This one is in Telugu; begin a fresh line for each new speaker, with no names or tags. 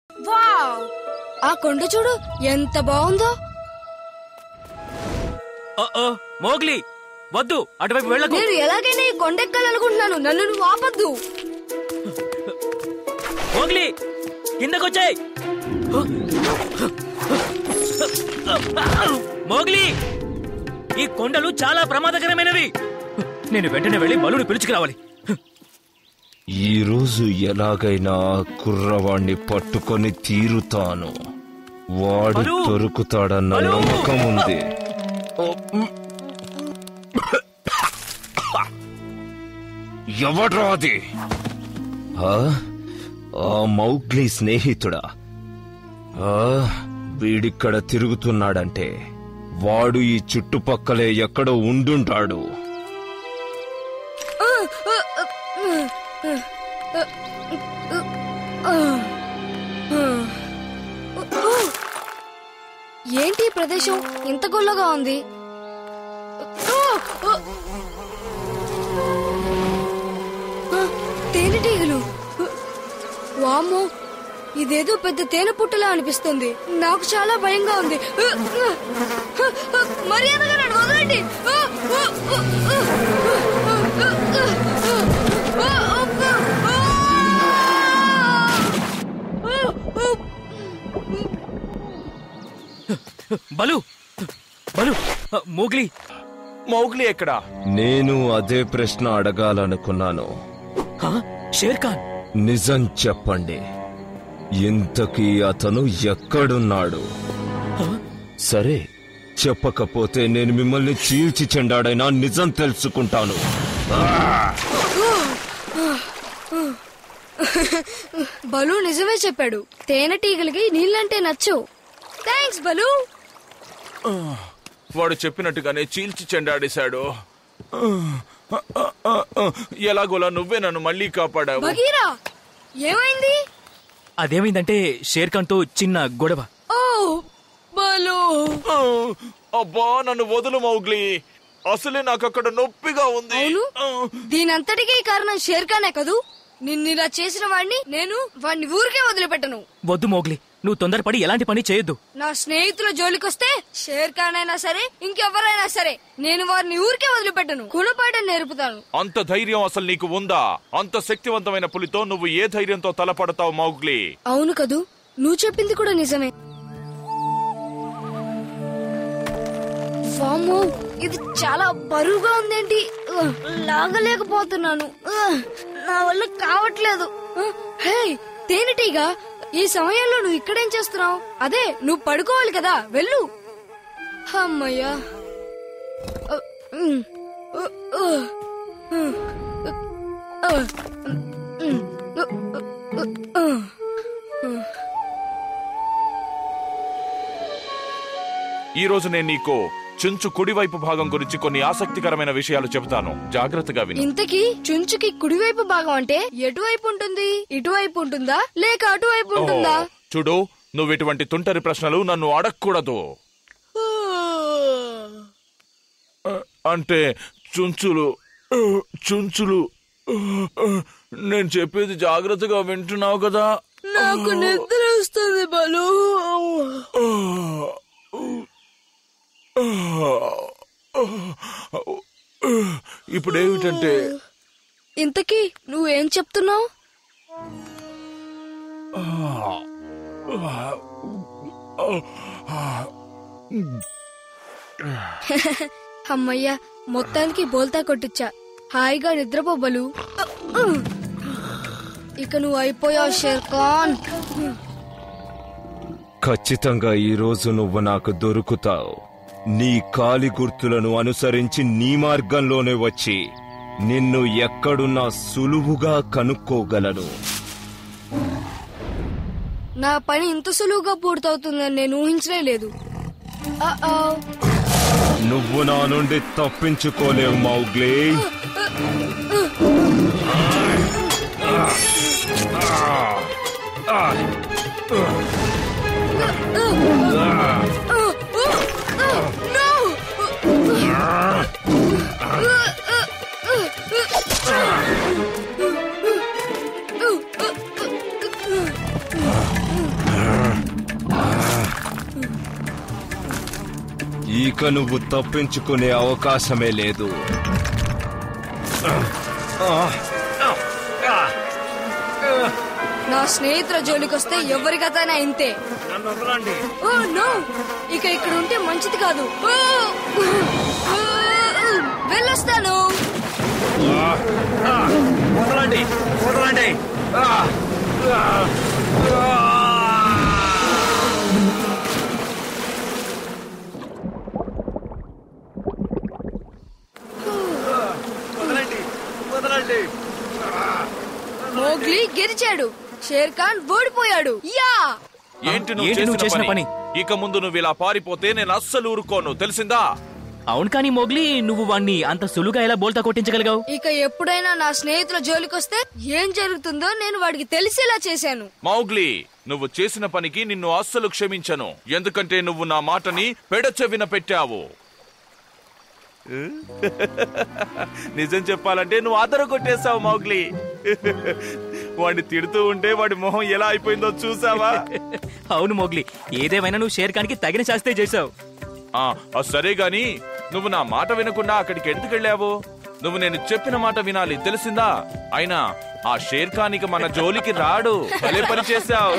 వావ్, ఆ కొండ చూడు ఎంత బాగుందో.
మోగ్లీ వద్దు, అటువైపు వెళ్ళకు.
నేను ఎలాగైనా ఈ కొండ ఎక్కాలనుకుంటున్నాను, నన్ను నువ్వు ఆపద్దు.
మోగ్లీ కిందకొచ్చాయి. మోగ్లీ, ఈ కొండలు చాలా ప్రమాదకరమైనవి. నేను వెంటనే వెళ్ళి బలుని పిలుచుకురావాలి.
ఈ రోజు ఎలాగైనా కుర్రవాణ్ణి పట్టుకొని తీరుతాను. వాడు దొరుకుతాడన్న నమ్మకం ఉంది. ఎవడ్రా అది? ఆ మౌగ్లీ స్నేహితుడా? వీడిక్కడ తిరుగుతున్నాడంటే వాడు ఈ చుట్టుపక్కలే ఎక్కడో ఉండుంటాడు.
ఏంటి ప్రదేశం ఇంత గొల్లగా ఉంది? తేనెటీగలు. వామ్మో, ఇదేదో పెద్ద తేనె పుట్టలా అనిపిస్తుంది. నాకు చాలా భయంగా ఉంది. మర్యాదగా నన్ను వదలండి.
బలు బలు, మోగ్లీ
మౌగ్లీ ఎక్కడా?
నేను అదే ప్రశ్న అడగాలనుకున్నాను.
షేర్ ఖాన్,
నిజం చెప్పండి, ఇంతకీ అతను ఎక్కడున్నాడు? సరే, చెప్పకపోతే నేను మిమ్మల్ని చీల్చి చెండాడైనా నిజం తెలుసుకుంటాను.
బలు నిజమే చెప్పాడు. తేనెటీగలకి నీళ్ళంటే నచ్చు. థ్యాంక్స్ బలు.
వాడు చెప్పినట్టుగానే చీల్చి చెండాడేశాడు. ఎలాగోలా నువ్వే నన్ను మళ్ళీ కాపాడావు.
బగీరా, ఏమైంది?
అదేమైందంటే షేర్ ఖాన్ తో చిన్న గొడవ.
ఓ బలు,
అబ్బా నన్ను వదులు మౌగ్లీ, అసలే నాకు అక్కడ నొప్పిగా ఉంది.
దీనంతటికీ కారణం షేర్ ఖానే కదూ? నిన్నిలా చేసిన వాడిని ఊరికే వదిలిపెట్టను.
వద్దు మోగ్లీ, నువ్వు తొందరపడి ఎలాంటి పని చేయొద్దు.
నా స్నేహితుల జోలికొస్తే షేర్ ఖాన్ అయినా సరే ఇంకెవరైనా సరే నేను వారిని ఊరికే వదిలిపెట్టను. గుణపాఠం నేర్పుతాను.
అంత ధైర్యం అసలు నీకు ఉందా? అంత శక్తివంతమైన పులితో నువ్వు ఏ ధైర్యంతో తలపడతావు మౌగ్లీ?
అవును కదూ, నువ్వు చెప్పింది కూడా నిజమే. వామ్మో, ఇది చాలా బరువుగా ఉందేంటి? లాగలేకపోతున్నాను. నా వల్ల కావట్లేదు. హే తేనెటీగ, ఈ సమయంలో నువ్వు ఇక్కడేం చేస్తున్నావు? అదే నువ్వు పడుకోవాలి కదా, వెళ్ళు. అమ్మయ్యా.
ఈ రోజు నేను నీకు చుంచు కుడివైపు భాగం గురించి కొన్ని ఆసక్తికరమైన విషయాలు చెబుతాను. జాగ్రత్తగా విను.
ఇంతకీ చుంచుకి కుడివైపు భాగం అంటే ఎటువైపు ఉంటుంది? ఇటువైపు ఉంటుందా లేక అటువైపు ఉంటుందా?
చూడు, నువ్వు ఇటువంటి తుంటరి ప్రశ్నలు నన్ను అడగకూడదు. అంటే చుంచులు చుంచులు నేను చెప్పేది జాగ్రత్తగా వింటున్నావు కదా?
నాకు నిద్ర వస్తుంది బలు.
ఇప్పుడేమిటంటే,
ఇంతకీ నువ్వేం చెప్తున్నావు? అమ్మయ్యా, మొత్తానికి బోల్తా కొట్టించా. హాయిగా నిద్రపో బలు. ఇక నువ్వు అయిపోయావు షేర్ ఖాన్.
ఖచ్చితంగా ఈ రోజు నువ్వు నాకు దొరుకుతావు. నీ కాలి గుర్తులను అనుసరించి నీ మార్గంలోనే వచ్చి నిన్ను ఎక్కడున్నా సులువుగా కనుక్కోగలను.
నా పని ఇంత సులువుగా పూర్తవుతుందని నేను ఊహించనే లేదు.
నువ్వు నా నుండి తప్పించుకోలేవు మౌగ్లీ. ఇక నువ్వు తప్పించుకునే అవకాశమే లేదు.
నా స్నేహితుల జోలికొస్తే ఎవరికైనా ఇంతే. ఓ నో, ఇక ఇక్కడ ఉంటే మంచిది కాదు. వెళ్ళొస్తాను.
వదలండి, వదలండి. వదలండి, వదలండి.
మోగ్లీ గెలిచాడు, షేర్ ఖాన్ ఓడిపోయాడు. యా!
ఏంటి నువ్వు చేసిన పని? ఇక ముందు నువ్వు ఇలా పారిపోతే నేను అస్సలు ఊరుకోను, తెలిసిందా?
అవును కానీ మోగ్లీ, నువ్వు వాణ్ణి అంత సులువుగా ఎలా బోల్తా కొట్టించగలిగావు?
ఇక ఎప్పుడైనా నా స్నేహితుల జోలికొస్తే ఏం జరుగుతుందో నేను వాడికి తెలిసేలా చేశాను.
మౌగ్లీ, నువ్వు చేసిన పనికి నిన్ను అస్సలు క్షమించను, ఎందుకంటే నువ్వు నా మాటని పెడచెవిన పెట్టావు. నిజం చెప్పాలంటే నువ్వు ఆదర కొట్టేశావు మౌగ్లీ. వాడిని తిడుతూ ఉంటే వాడి మొహం ఎలా అయిపోయిందో చూసావా?
అవును మోగ్లీ, ఏదేమైనా నువ్వు షేర్ ఖాన్ కి తగిన శాస్త్రే చేశావు.
సరే గాని నువ్వు నా మాట వినకుండా అక్కడికి ఎందుకెళ్ళావు? నువ్వు నేను చెప్పిన మాట వినాలి, తెలిసిందా? అయినా ఆ షేర్ ఖాన్ ఇక మన జోలికి రాడు. భలే పని చేశావు.